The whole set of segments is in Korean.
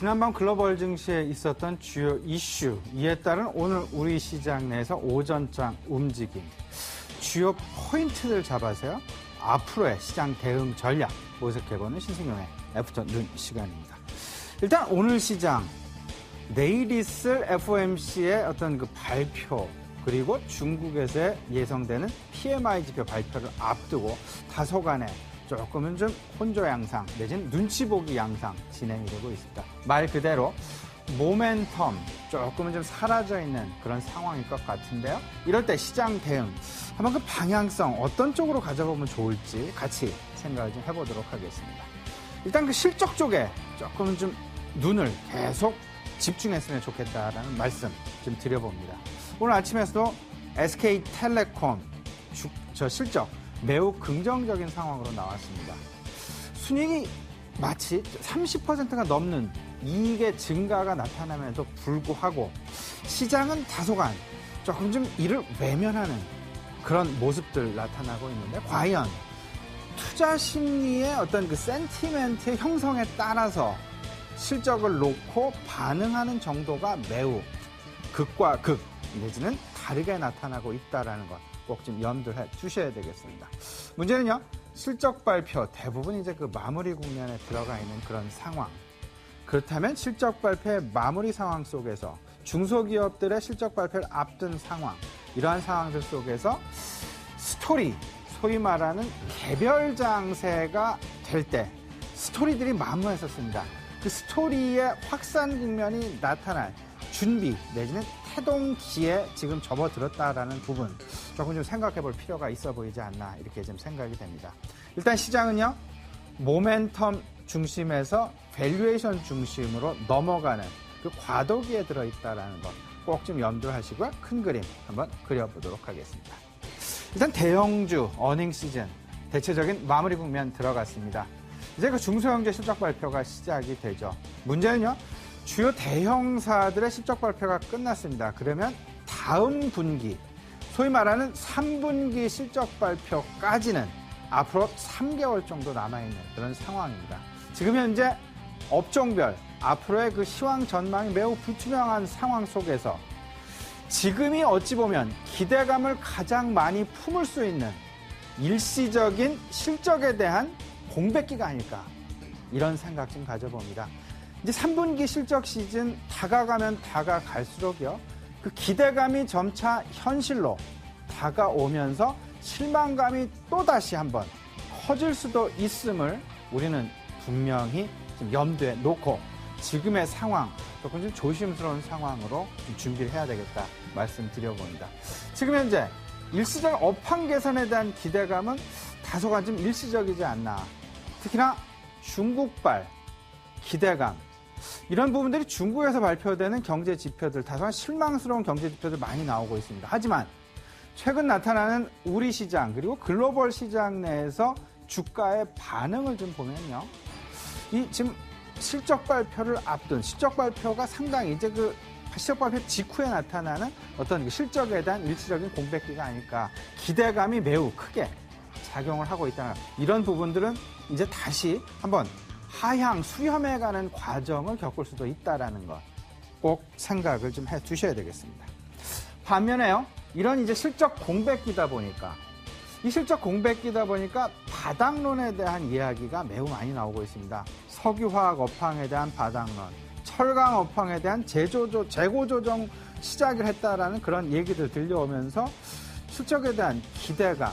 지난밤 글로벌 증시에 있었던 주요 이슈, 이에 따른 오늘 우리 시장 내에서 오전장 움직임, 주요 포인트를 잡아서요, 앞으로의 시장 대응 전략 모색해보는 신승용의 애프터 눈 시간입니다. 일단 오늘 시장, 내일 있을 FOMC의 어떤 그 발표, 그리고 중국에서 예상되는 PMI 지표 발표를 앞두고 다소간에 조금은 좀 혼조 양상 내지는 눈치 보기 양상 진행이 되고 있습니다. 말 그대로 모멘텀 조금은 좀 사라져 있는 그런 상황일 것 같은데요. 이럴 때 시장 대응 한번 그 방향성 어떤 쪽으로 가져보면 좋을지 같이 생각을 좀 해보도록 하겠습니다. 일단 그 실적 쪽에 조금은 좀 눈을 계속 집중했으면 좋겠다라는 말씀 좀 드려봅니다. 오늘 아침에서도 SK텔레콤 실적 매우 긍정적인 상황으로 나왔습니다. 순이익이 마치 30%가 넘는 이익의 증가가 나타남에도 불구하고 시장은 다소간 조금 좀 이를 외면하는 그런 모습들 나타나고 있는데, 과연 투자 심리의 어떤 그 센티멘트의 형성에 따라서 실적을 놓고 반응하는 정도가 매우 극과 극 내지는 다르게 나타나고 있다는 것 꼭 좀 염두해 주셔야 되겠습니다. 문제는요, 실적 발표 대부분 이제 그 마무리 국면에 들어가 있는 그런 상황. 그렇다면 실적 발표의 마무리 상황 속에서 중소기업들의 실적 발표를 앞둔 상황, 이러한 상황들 속에서 스토리, 소위 말하는 개별 장세가 될 때 스토리들이 만무했었습니다. 그 스토리의 확산 국면이 나타날 준비 내지는 태동기에 지금 접어들었다라는 부분 조금 좀 생각해 볼 필요가 있어 보이지 않나, 이렇게 좀 생각이 됩니다. 일단 시장은요, 모멘텀 중심에서 밸류에이션 중심으로 넘어가는 그 과도기에 들어있다라는 것 꼭 좀 염두하시고요. 큰 그림 한번 그려보도록 하겠습니다. 일단 대형주 어닝 시즌 대체적인 마무리 국면 들어갔습니다. 이제 그 중소형제 실적 발표가 시작이 되죠. 문제는요, 주요 대형사들의 실적 발표가 끝났습니다. 그러면 다음 분기, 소위 말하는 3분기 실적 발표까지는 앞으로 3개월 정도 남아있는 그런 상황입니다. 지금 현재 업종별 앞으로의 그 시황 전망이 매우 불투명한 상황 속에서 지금이 어찌 보면 기대감을 가장 많이 품을 수 있는 일시적인 실적에 대한 공백기가 아닐까, 이런 생각 좀 가져봅니다. 이제 3분기 실적 시즌 다가가면 다가갈수록요, 그 기대감이 점차 현실로 다가오면서 실망감이 또다시 한번 커질 수도 있음을 우리는 분명히 좀 염두에 놓고 지금의 상황, 조금 좀 조심스러운 상황으로 좀 준비를 해야 되겠다 말씀드려봅니다. 지금 현재 일시적 업황 개선에 대한 기대감은 다소간 좀 일시적이지 않나. 특히나 중국발 기대감, 이런 부분들이 중국에서 발표되는 경제 지표들, 다소간 실망스러운 경제 지표들 많이 나오고 있습니다. 하지만 최근 나타나는 우리 시장 그리고 글로벌 시장 내에서 주가의 반응을 좀 보면요, 이 지금 실적 발표를 앞둔 실적 발표가 상당히 이제 그 실적 발표 직후에 나타나는 어떤 실적에 대한 일시적인 공백기가 아닐까, 기대감이 매우 크게 작용을 하고 있다는 이런 부분들은 이제 다시 한번 하향 수렴해가는 과정을 겪을 수도 있다라는 것 꼭 생각을 좀 해 두셔야 되겠습니다. 반면에요, 이런 이제 실적 공백기다 보니까 바닥론에 대한 이야기가 매우 많이 나오고 있습니다. 석유화학 업황에 대한 바닥론, 철강 업황에 대한 재고 조정 시작을 했다라는 그런 얘기들 들려오면서 실적에 대한 기대감,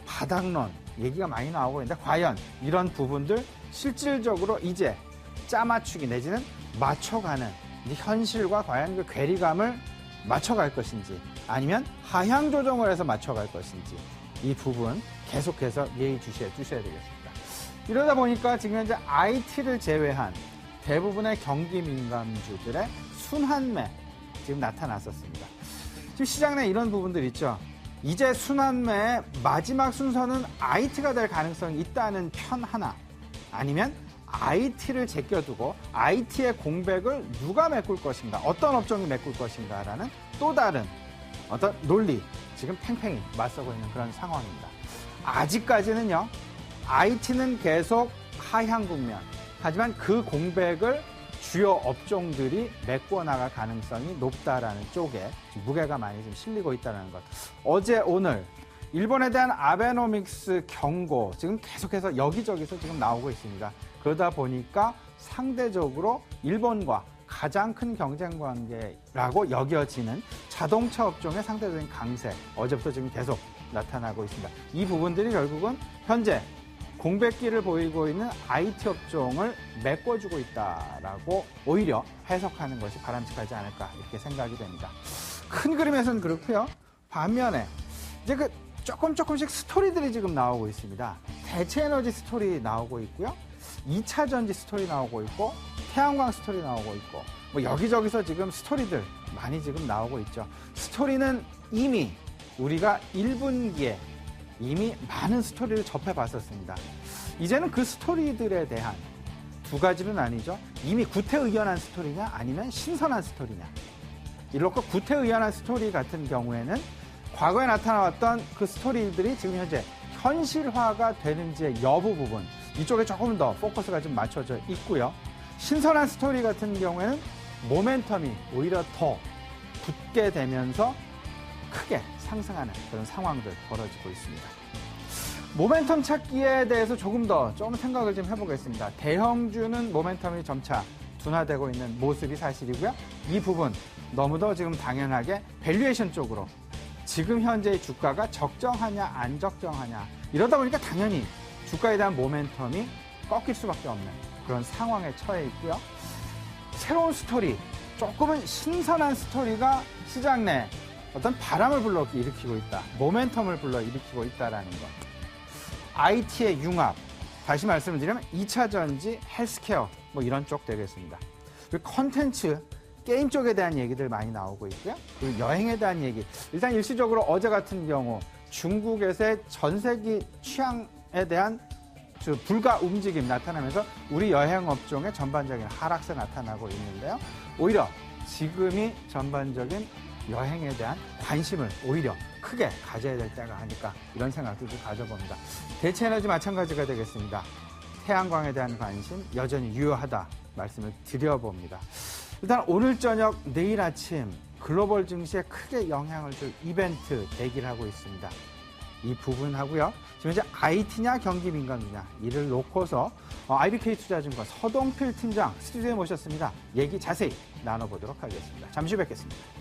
바닥론 얘기가 많이 나오고 있는데, 과연 이런 부분들 실질적으로 이제 짜맞추기 내지는 맞춰가는 현실과 과연 그 괴리감을 맞춰갈 것인지, 아니면 하향 조정을 해서 맞춰갈 것인지, 이 부분 계속해서 예의주시해 주셔야 되겠습니다. 이러다 보니까 지금 현재 IT를 제외한 대부분의 경기 민감주들의 순환매 지금 나타났었습니다. 지금 시장 내 이런 부분들 있죠. 이제 순환매의 마지막 순서는 IT가 될 가능성이 있다는 편 하나, 아니면 IT를 제껴두고 IT의 공백을 누가 메꿀 것인가, 어떤 업종이 메꿀 것인가라는 또 다른 어떤 논리, 지금 팽팽히 맞서고 있는 그런 상황입니다. 아직까지는요, IT는 계속 하향 국면, 하지만 그 공백을 주요 업종들이 메꿔 나갈 가능성이 높다라는 쪽에 무게가 많이 좀 실리고 있다는 것. 어제 오늘 일본에 대한 아베노믹스 경고 지금 계속해서 여기저기서 지금 나오고 있습니다. 그러다 보니까 상대적으로 일본과 가장 큰 경쟁 관계라고 여겨지는 자동차 업종의 상대적인 강세, 어제부터 지금 계속 나타나고 있습니다. 이 부분들이 결국은 현재 공백기를 보이고 있는 IT 업종을 메꿔주고 있다라고 오히려 해석하는 것이 바람직하지 않을까 이렇게 생각이 됩니다. 큰 그림에서는 그렇고요. 반면에 이제 조금씩 스토리들이 지금 나오고 있습니다. 대체 에너지 스토리 나오고 있고요. 2차 전지 스토리 나오고 있고 태양광 스토리 나오고 있고 뭐 여기저기서 지금 스토리들 많이 지금 나오고 있죠. 스토리는 이미 우리가 1분기에 이미 많은 스토리를 접해봤었습니다. 이제는 그 스토리들에 대한 두 가지는 아니죠. 이미 구태의연한 스토리냐 아니면 신선한 스토리냐. 이렇게 구태의연한 스토리 같은 경우에는 과거에 나타나왔던 그 스토리들이 지금 현재 현실화가 되는지의 여부 부분 이쪽에 조금 더 포커스가 좀 맞춰져 있고요. 신선한 스토리 같은 경우에는 모멘텀이 오히려 더 붙게 되면서 크게 상승하는 그런 상황들 벌어지고 있습니다. 모멘텀 찾기에 대해서 조금 생각을 좀 해보겠습니다. 대형주는 모멘텀이 점차 둔화되고 있는 모습이 사실이고요. 이 부분 너무도 지금 당연하게 밸류에이션 쪽으로 지금 현재의 주가가 적정하냐 안 적정하냐 이러다 보니까 당연히 주가에 대한 모멘텀이 꺾일 수밖에 없는 그런 상황에 처해 있고요. 새로운 스토리, 조금은 신선한 스토리가 시장 내 어떤 바람을 불러일으키고 있다. 모멘텀을 불러일으키고 있다는 것. IT의 융합, 다시 말씀을 드리면 2차 전지, 헬스케어 뭐 이런 쪽 되겠습니다. 그리고 컨텐츠, 게임 쪽에 대한 얘기들 많이 나오고 있고요. 그리고 여행에 대한 얘기. 일단 일시적으로 어제 같은 경우 중국에서의 전세기 취향에 대한 불가 움직임 나타나면서 우리 여행 업종의 전반적인 하락세 나타나고 있는데요. 오히려 지금이 전반적인 여행에 대한 관심을 오히려 크게 가져야 될 때가 아닐까 이런 생각도 좀 가져봅니다. 대체 에너지 마찬가지가 되겠습니다. 태양광에 대한 관심 여전히 유효하다 말씀을 드려봅니다. 일단 오늘 저녁 내일 아침 글로벌 증시에 크게 영향을 줄 이벤트 대기를 하고 있습니다. 이 부분하고요. 지금 현재 IT냐 경기 민감주냐 이를 놓고서 IBK 투자증권 서동필 팀장 스튜디오에 모셨습니다. 얘기 자세히 나눠보도록 하겠습니다. 잠시 후 뵙겠습니다.